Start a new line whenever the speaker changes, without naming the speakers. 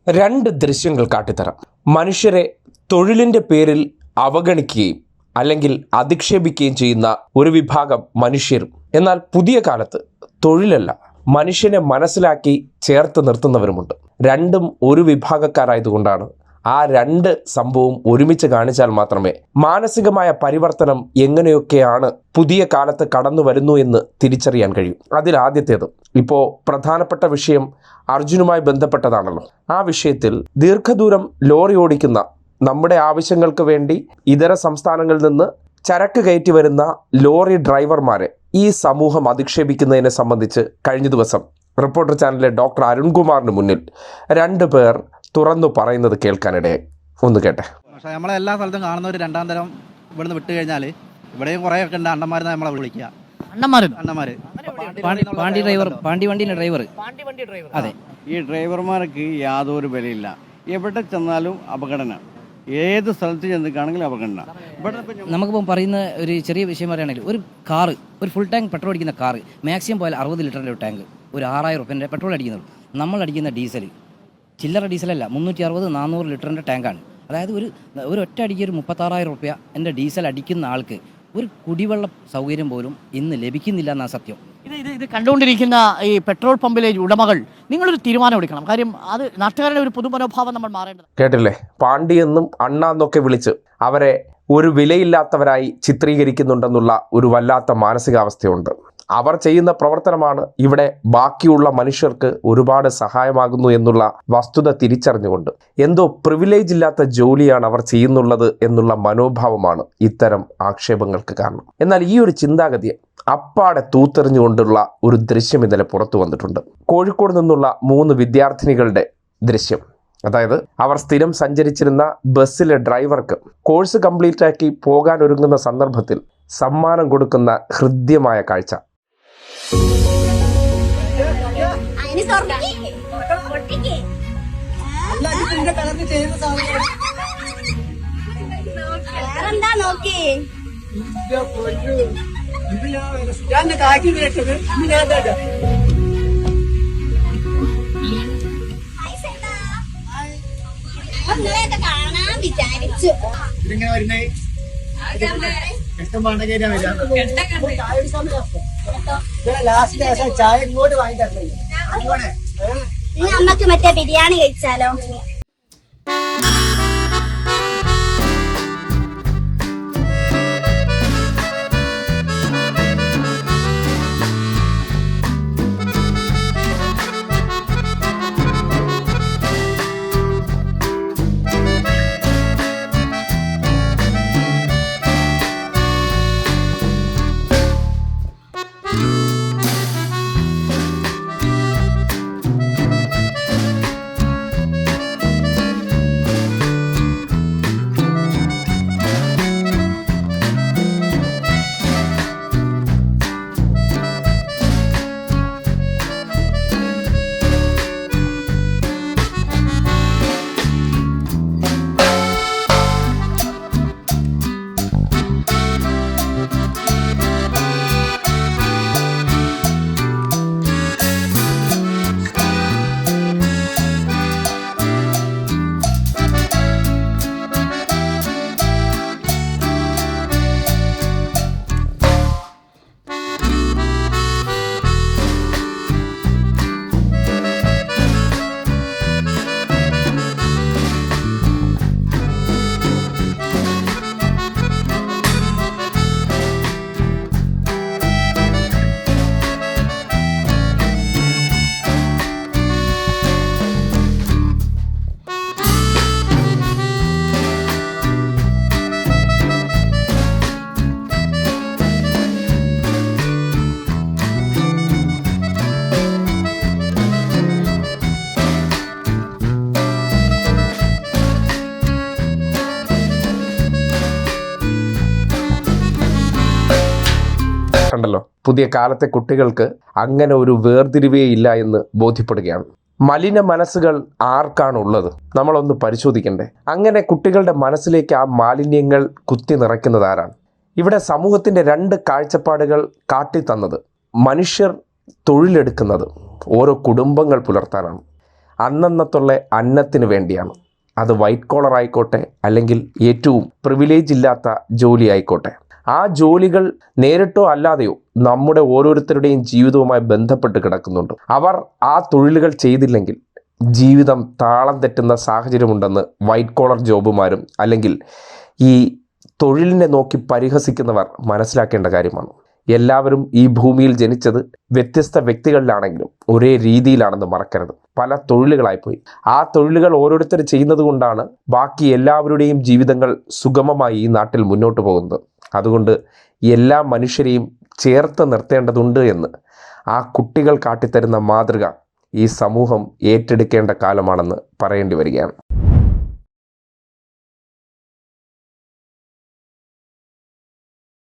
രണ്ട് ദൃശ്യങ്ങൾ കാട്ടിത്തരാം. മനുഷ്യരെ തൊഴിലിൻ്റെ പേരിൽ അവഗണിക്കുകയും അല്ലെങ്കിൽ അധിക്ഷേപിക്കുകയും ചെയ്യുന്ന ഒരു വിഭാഗം മനുഷ്യരും, എന്നാൽ പുതിയ കാലത്ത് തൊഴിലല്ല മനുഷ്യനെ മനസ്സിലാക്കി ചേർത്ത് നിർത്തുന്നവരുമുണ്ട്. രണ്ടും ഒരു വിഭാഗക്കാരായതുകൊണ്ടാണ് ആ രണ്ട് സംഭവവും ഒരുമിച്ച് കാണിച്ചാൽ മാത്രമേ മാനസികമായ പരിവർത്തനം എങ്ങനെയൊക്കെയാണ് പുതിയ കാലത്ത് കടന്നു വരുന്നു എന്ന് തിരിച്ചറിയാൻ കഴിയും. അതിലാദ്യത്തേത്, ഇപ്പോൾ പ്രധാനപ്പെട്ട വിഷയം അർജുനുമായി ബന്ധപ്പെട്ടതാണല്ലോ. ആ വിഷയത്തിൽ ദീർഘദൂരം ലോറി ഓടിക്കുന്ന, നമ്മുടെ ആവശ്യങ്ങൾക്ക് വേണ്ടി ഇതര സംസ്ഥാനങ്ങളിൽ നിന്ന് ചരക്ക് കയറ്റി വരുന്ന ലോറി ഡ്രൈവർമാരെ ഈ സമൂഹം അധിക്ഷേപിക്കുന്നതിനെ സംബന്ധിച്ച് കഴിഞ്ഞ ദിവസം റിപ്പോർട്ടർ ചാനലിലെ ഡോക്ടർ അരുൺകുമാറിന് മുന്നിൽ രണ്ടു പേർ തുറന്നു പറയുന്നത് കേൾക്കാനിടയായി. ഒന്ന് കേട്ടെ.
പക്ഷേ നമ്മളെ എല്ലാ സ്ഥലത്തും കാണുന്ന ഒരു രണ്ടാം തരം ഇവിടുന്ന് വിട്ട് കഴിഞ്ഞാൽ ഇവിടെയും കുറേ ഒക്കെ ഉണ്ട് അണ്ണന്മാരെന്ന് നമ്മളെ വിളിക്കുക.
പാണ്ടി വണ്ടിയുടെ ഡ്രൈവർ. അതെ,
ഈ ഡ്രൈവർമാർക്ക് യാതൊരു വിലയില്ല. എവിടെ ചെന്നാലും അപകടന, ഏത് സ്ഥലത്ത് ചെന്നിട്ടാണെങ്കിലും അപകടന.
നമുക്കിപ്പം പറയുന്ന ഒരു ചെറിയ വിഷയം പറയുകയാണെങ്കിൽ, ഒരു കാറ്, ഒരു ഫുൾ ടാങ്ക് പെട്രോൾ അടിക്കുന്ന കാറ് മാക്സിമം പോയാൽ 60 ലിറ്ററിൻ്റെ ഒരു ടാങ്ക്, ഒരു 6000 റുപ്യൻ്റെ പെട്രോൾ അടിക്കുന്നത്. നമ്മൾ അടിക്കുന്ന ഡീസൽ ചില്ലറ ഡീസലല്ല, 360-400 ലിറ്ററിൻ്റെ ടാങ്കാണ്. അതായത് ഒരു ഒറ്റ അടിക്ക് ഒരു 36,000 റുപ്യ എൻ്റെ ഡീസൽ അടിക്കുന്ന ആൾക്ക് ഒരു കുടിവെള്ള സൗകര്യം പോലും ഇന്ന് ലഭിക്കുന്നില്ല എന്നാണ് സത്യം.
ഇത് കണ്ടുകൊണ്ടിരിക്കുന്ന ഈ പെട്രോൾ പമ്പിലെ ഉടമകൾ, നിങ്ങളൊരു തീരുമാനം എടുക്കണം. കാര്യം അത് നാട്ടുകാരുടെ ഒരു പൊതുമനോഭാവം നമ്മൾ മാറേണ്ടത്.
കേട്ടില്ലേ? പാണ്ടിയെന്നും അണ്ണാന്നൊക്കെ വിളിച്ച് അവരെ ഒരു വിലയില്ലാത്തവരായി ചിത്രീകരിക്കുന്നുണ്ടെന്നുള്ള ഒരു വല്ലാത്ത മാനസികാവസ്ഥയുണ്ട്. അവർ ചെയ്യുന്ന പ്രവർത്തനമാണ് ഇവിടെ ബാക്കിയുള്ള മനുഷ്യർക്ക് ഒരുപാട് സഹായമാകുന്നു എന്നുള്ള വസ്തുത തിരിച്ചറിഞ്ഞുകൊണ്ട് എന്തോ പ്രിവിലേജ് ഇല്ലാത്ത ജോലിയാണ് അവർ ചെയ്യുന്നുള്ളത് എന്നുള്ള മനോഭാവമാണ് ഇത്തരം ആക്ഷേപങ്ങൾക്ക് കാരണം. എന്നാൽ ഈ ഒരു ചിന്താഗതിയെ അപ്പാടെ തൂത്തെറിഞ്ഞുകൊണ്ടുള്ള ഒരു ദൃശ്യം ഇന്നലെ പുറത്തു വന്നിട്ടുണ്ട്. കോഴിക്കോട് നിന്നുള്ള 3 വിദ്യാർത്ഥിനികളുടെ ദൃശ്യം. അതായത് അവർ സ്ഥിരം സഞ്ചരിച്ചിരുന്ന ബസ്സിലെ ഡ്രൈവർക്ക് കോഴ്സ് കംപ്ലീറ്റ് ആക്കി പോകാൻ ഒരുങ്ങുന്ന സന്ദർഭത്തിൽ സമ്മാനം കൊടുക്കുന്ന ഹൃദ്യമായ കാഴ്ച.
കാണാൻ വിചാരിച്ചു. നമ്മക്ക് മറ്റേ ബിരിയാണി കഴിച്ചാലോ?
കണ്ടല്ലോ, പുതിയ കാലത്തെ കുട്ടികൾക്ക് അങ്ങനെ ഒരു വേർതിരിവേ ഇല്ല എന്ന് ബോധ്യപ്പെടുകയാണ്. മലിന മനസ്സുകൾ ആർക്കാണുള്ളത്? നമ്മളൊന്ന് പരിശോധിക്കണ്ടേ? അങ്ങനെ കുട്ടികളുടെ മനസ്സിലേക്ക് ആ മാലിന്യങ്ങൾ കുത്തി നിറയ്ക്കുന്നത് ആരാണ്? ഇവിടെ സമൂഹത്തിൻ്റെ 2 കാഴ്ചപ്പാടുകൾ കാട്ടിത്തന്നത് മനുഷ്യർ തൊഴിലെടുക്കുന്നത് ഓരോ കുടുംബങ്ങൾ പുലർത്താനാണ്. അന്നന്നത്തുള്ള അന്നത്തിന് വേണ്ടിയാണ്. അത് വൈറ്റ് കോളർ ആയിക്കോട്ടെ, അല്ലെങ്കിൽ ഏറ്റവും പ്രിവിലേജ് ഇല്ലാത്ത ജോലി ആയിക്കോട്ടെ. ആ ജോലികൾ നേരിട്ടോ അല്ലാതെയോ നമ്മുടെ ഓരോരുത്തരുടെയും ജീവിതവുമായി ബന്ധപ്പെട്ട് കിടക്കുന്നുണ്ട്. അവർ ആ തൊഴിലുകൾ ചെയ്തില്ലെങ്കിൽ ജീവിതം താളം തെറ്റുന്ന സാഹചര്യമുണ്ടെന്ന് വൈറ്റ് കോളർ ജോബുമാരും അല്ലെങ്കിൽ ഈ തൊഴിലിനെ നോക്കി പരിഹസിക്കുന്നവർ മനസ്സിലാക്കേണ്ട കാര്യമാണ്. എല്ലാവരും ഈ ഭൂമിയിൽ ജനിച്ചത് വ്യത്യസ്ത വ്യക്തികളിലാണെങ്കിലും ഒരേ രീതിയിലാണെന്ന് മറക്കരുത്. പല തൊഴിലുകളായിപ്പോയി. ആ തൊഴിലുകൾ ഓരോരുത്തർ ചെയ്യുന്നത് കൊണ്ടാണ് ബാക്കി എല്ലാവരുടെയും ജീവിതങ്ങൾ സുഗമമായി ഈ നാട്ടിൽ മുന്നോട്ട് പോകുന്നത്. അതുകൊണ്ട് എല്ലാ മനുഷ്യരെയും ചേർത്ത് നിർത്തേണ്ടതുണ്ട് എന്ന് ആ കുട്ടികൾ കാട്ടിത്തരുന്ന മാതൃക ഈ സമൂഹം ഏറ്റെടുക്കേണ്ട കാലമാണെന്ന് പറയേണ്ടി വരികയാണ്.